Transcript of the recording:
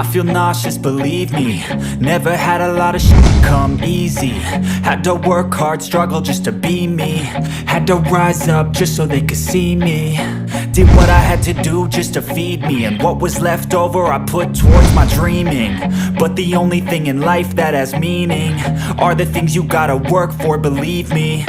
I feel nauseous, believe me. Never had a lot of shit come easy. Had to work hard, struggle just to be me. Had to rise up just so they could see me. Did what I had to do just to feed me, and what was left over I put towards my dreaming. But the only thing in life that has meaning are the things you gotta work for, believe me.